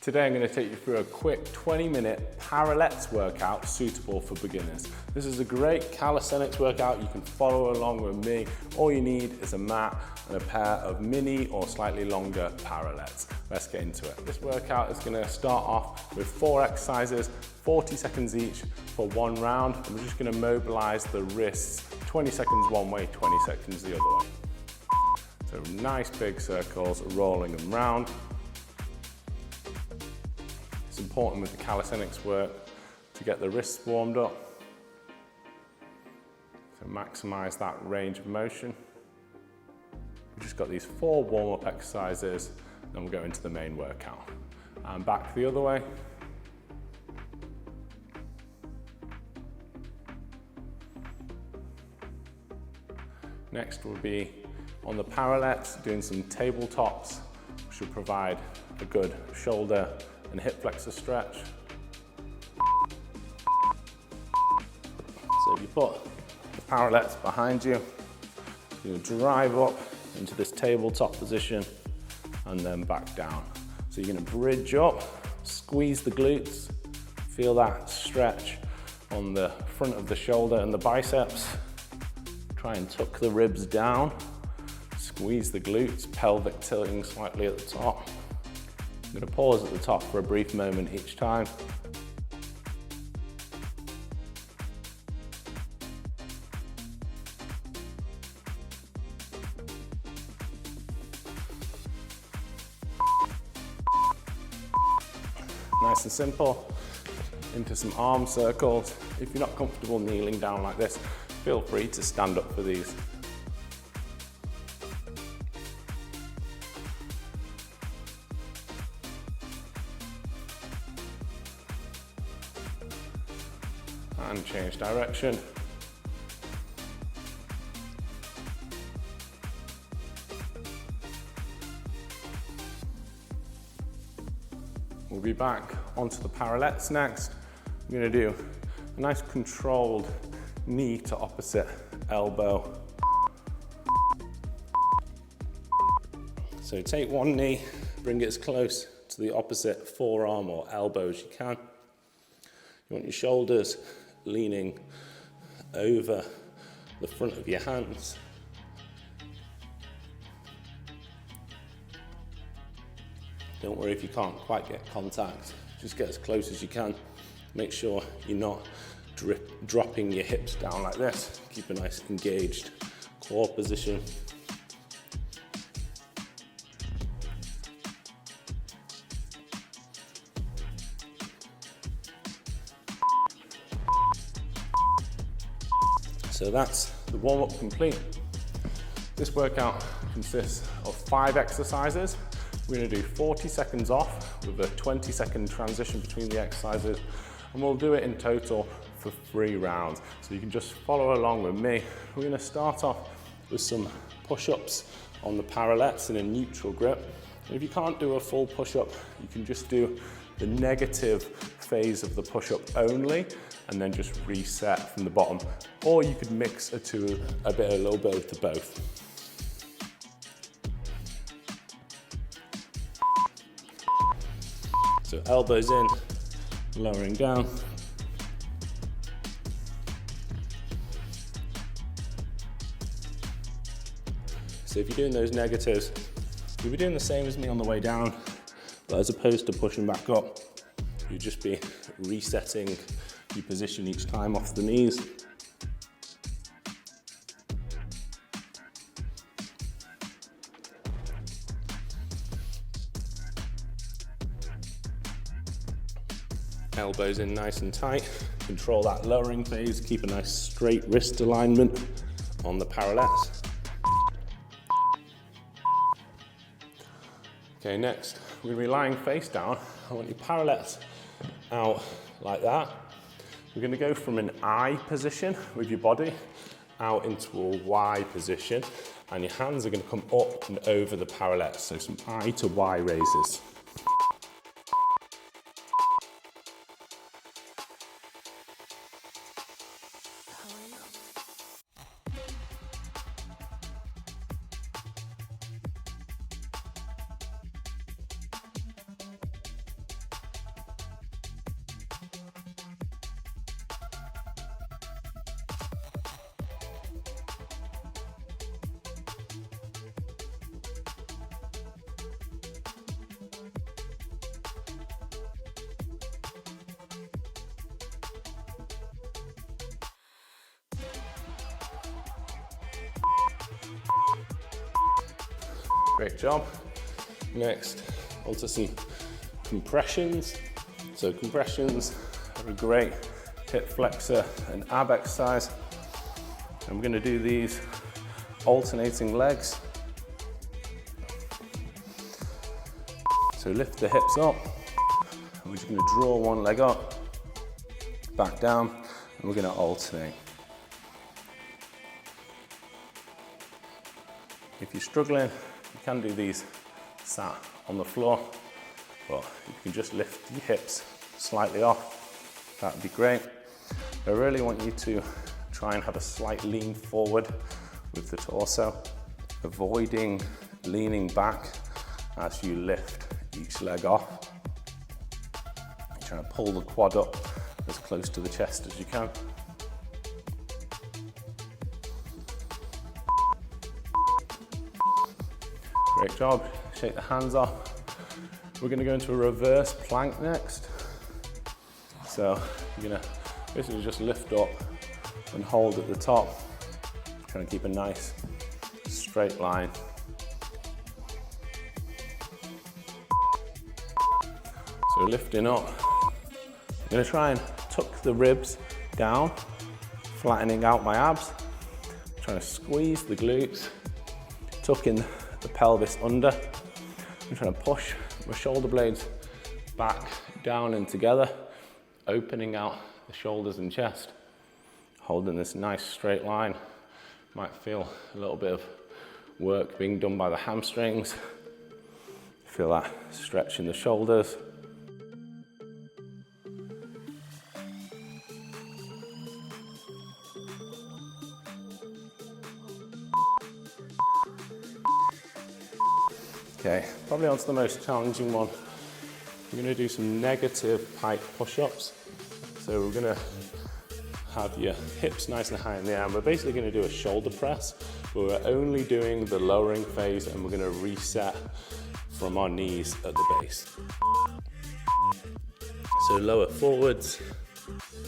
Today I'm going to take you through a quick 20-minute parallettes workout suitable for beginners. This is a great calisthenics workout. You can follow along with me. All you need is a mat and a pair of mini or slightly longer parallettes. Let's get into it. This workout is going to start off with 4 exercises, 40 seconds each for 1 round. I'm just going to mobilize the wrists 20 seconds one way, 20 seconds the other way. So nice big circles, rolling them round. It's important with the calisthenics work to get the wrists warmed up. So maximize that range of motion. We've just got these 4 warm-up exercises, then we'll go into the main workout. And back the other way. Next will be on the parallettes, doing some tabletops, which will provide a good shoulder and hip flexor stretch. So if you put the parallettes behind you, you're going to drive up into this tabletop position and then back down. So you're going to bridge up, squeeze the glutes, feel that stretch on the front of the shoulder and the biceps. Try and tuck the ribs down, squeeze the glutes, pelvic tilting slightly at the top. I'm going to pause at the top for a brief moment each time. Nice and simple. Into some arm circles. If you're not comfortable kneeling down like this, feel free to stand up for these. And change direction. We'll be back onto the parallettes next. I'm going to do a nice controlled knee to opposite elbow. So take one knee, bring it as close to the opposite forearm or elbow as you can. You want your shoulders leaning over the front of your hands. Don't worry if you can't quite get contact, just get as close as you can. Make sure you're not dropping your hips down like this. Keep a nice engaged core position. So that's the warm-up complete. This workout consists of 5 exercises. We're going to do 40 seconds off with a 20-second transition between the exercises, and we'll do it in total for 3 rounds. So you can just follow along with me. We're going to start off with some push-ups on the parallettes in a neutral grip. And if you can't do a full push-up, you can just do the negative phase of the push-up only, and then just reset from the bottom. Or you could mix a little bit to both. So elbows in, lowering down. So if you're doing those negatives, you'll be doing the same as me on the way down, but as opposed to pushing back up, you'll just be resetting your position each time off the knees. Elbows in nice and tight. Control that lowering phase. Keep a nice straight wrist alignment on the parallettes. Okay, next, we're going to be lying face down. I want your parallettes out like that. We're going to go from an I position with your body out into a Y position, and your hands are going to come up and over the parallettes, so some I to Y raises. Great job. Next, onto some compressions. So compressions are a great hip flexor and ab exercise. And we're going to do these alternating legs. So lift the hips up, and we're just going to draw one leg up, back down, and we're going to alternate. If you're struggling, you can do these sat on the floor, but you can just lift your hips slightly off. That would be great. I really want you to try and have a slight lean forward with the torso, avoiding leaning back as you lift each leg off. You're trying to pull the quad up as close to the chest as you can. Great job. Shake the hands off. We're going to go into a reverse plank next. So you're going to basically just lift up and hold at the top. Trying to keep a nice straight line. So lifting up. I'm going to try and tuck the ribs down, flattening out my abs. Trying to squeeze the glutes, tucking the pelvis under. I'm trying to push my shoulder blades back, down and together, opening out the shoulders and chest, holding this nice straight line. Might feel a little bit of work being done by the hamstrings. Feel that stretch in the shoulders. Okay, probably onto the most challenging one. We're going to do some negative pike push-ups. So we're going to have your hips nice and high in the air, and we're basically going to do a shoulder press, but we're only doing the lowering phase, and we're going to reset from our knees at the base. So lower forwards,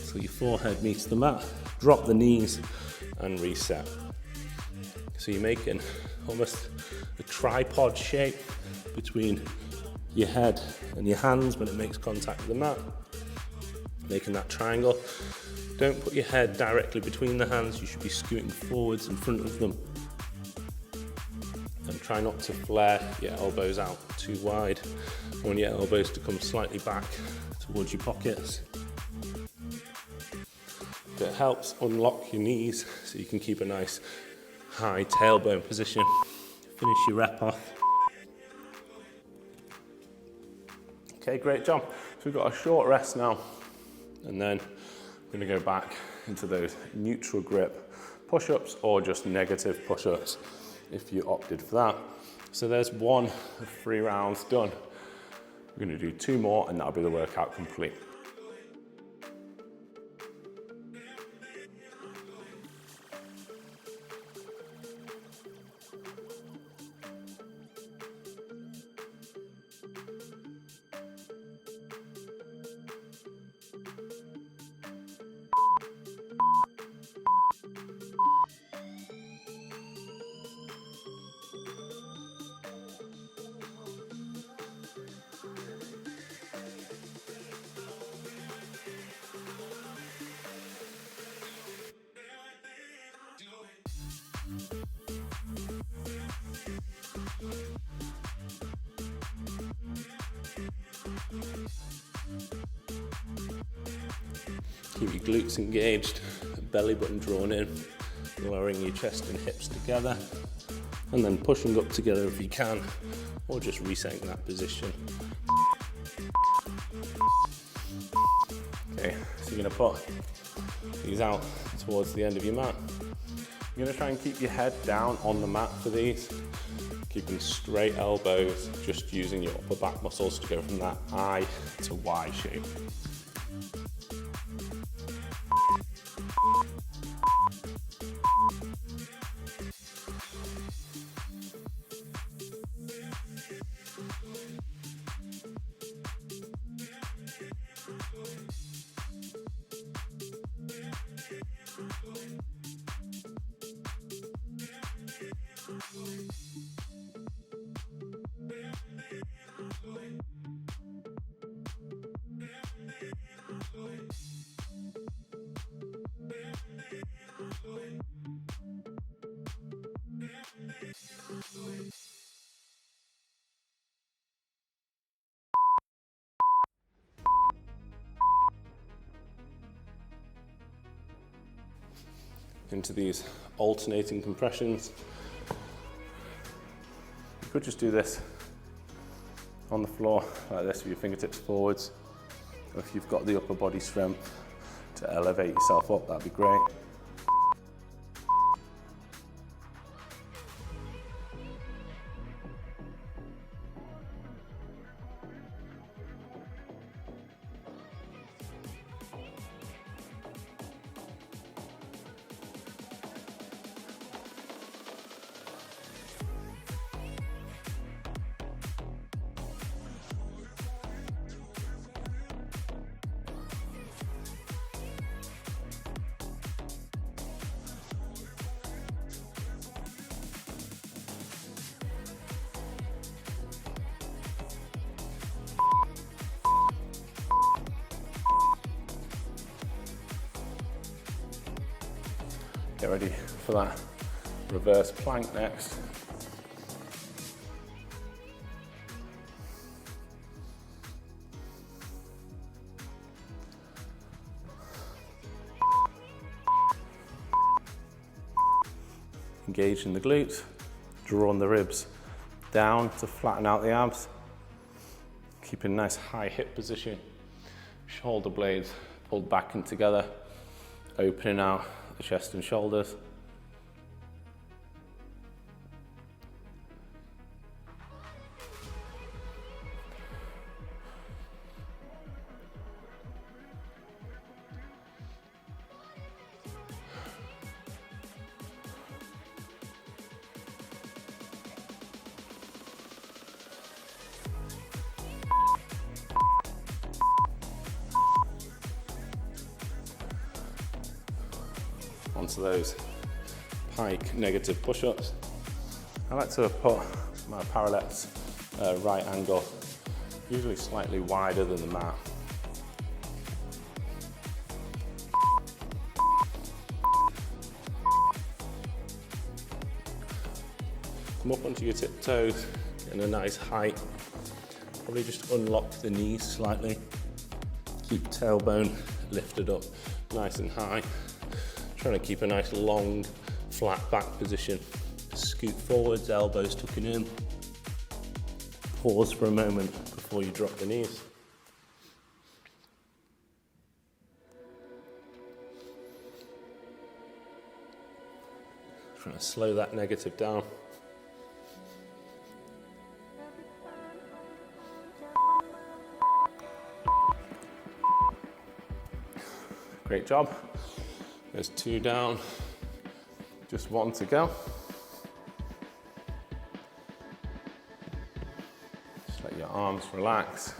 so your forehead meets the mat, drop the knees and reset. So you're making almost a tripod shape between your head and your hands when it makes contact with the mat, making that triangle. Don't put your head directly between the hands, you should be scooting forwards in front of them. And try not to flare your elbows out too wide. I want your elbows to come slightly back towards your pockets. It helps unlock your knees so you can keep a nice high tailbone position. Finish your rep off. Okay, great job. So we've got a short rest now, and then we're going to go back into those neutral grip push-ups or just negative push-ups if you opted for that. So there's 1 of 3 rounds done. We're going to do 2 more and that'll be the workout complete. Keep your glutes engaged, belly button drawn in, lowering your chest and hips together, and then pushing up together if you can, or just resetting that position. Okay, so you're going to put these out towards the end of your mat. You're going to try and keep your head down on the mat for these, keeping straight elbows, just using your upper back muscles to go from that I to Y shape. into these alternating compressions. You could just do this on the floor like this with your fingertips forwards. Or if you've got the upper body strength to elevate yourself up, that'd be great. Get ready for that reverse plank next. Engage in the glutes, draw on the ribs down to flatten out the abs. Keep a nice high hip position, shoulder blades pulled back and together, opening out the chest and shoulders. Onto those pike negative push-ups. I like to put my parallettes right angle, usually slightly wider than the mat. Come up onto your tiptoes, getting a nice height. Probably just unlock the knees slightly. Keep tailbone lifted up nice and high. Trying to keep a nice long, flat back position. Scoot forwards, elbows tucking in. Pause for a moment before you drop the knees. Trying to slow that negative down. Great job. There's 2 down, just 1 to go. Just let your arms relax.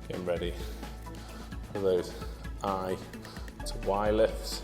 Getting ready for those I to Y lifts.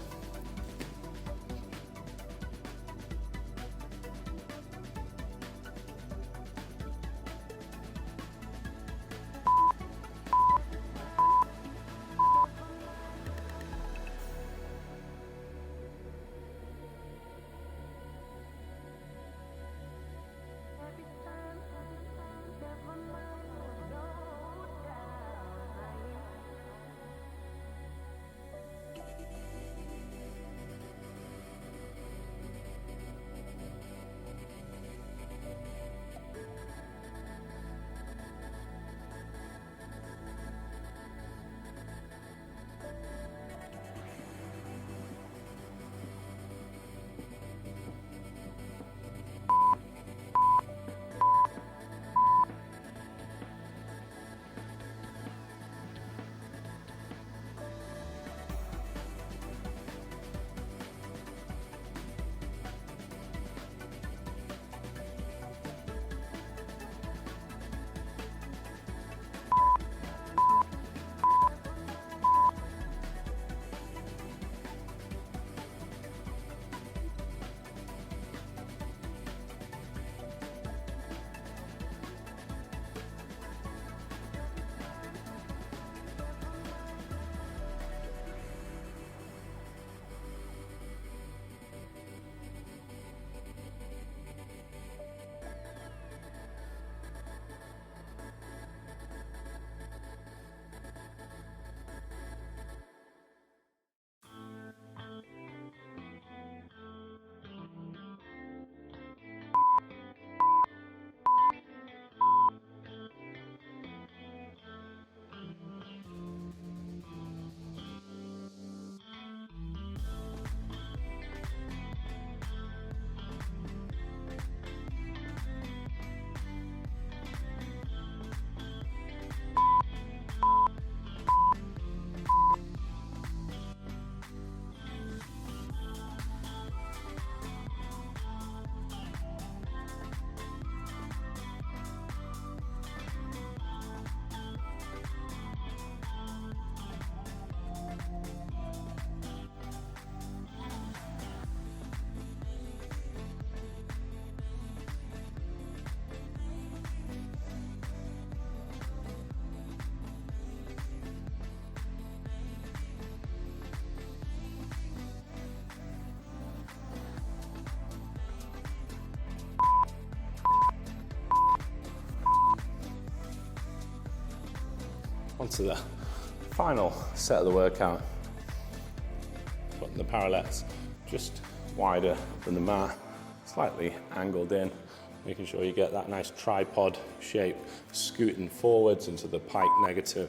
onto the final set of the workout. Putting the parallettes just wider than the mat, slightly angled in, making sure you get that nice tripod shape, scooting forwards into the pike negative.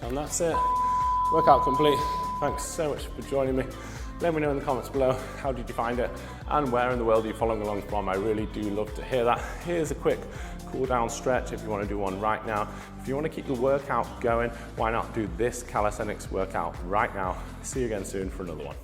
And that's it. Workout complete. Thanks so much for joining me. Let me know in the comments below, how did you find it? And where in the world are you following along from? I really do love to hear that. Here's a quick cool down stretch if you want to do one right now. If you want to keep the workout going, why not do this calisthenics workout right now? See you again soon for another one.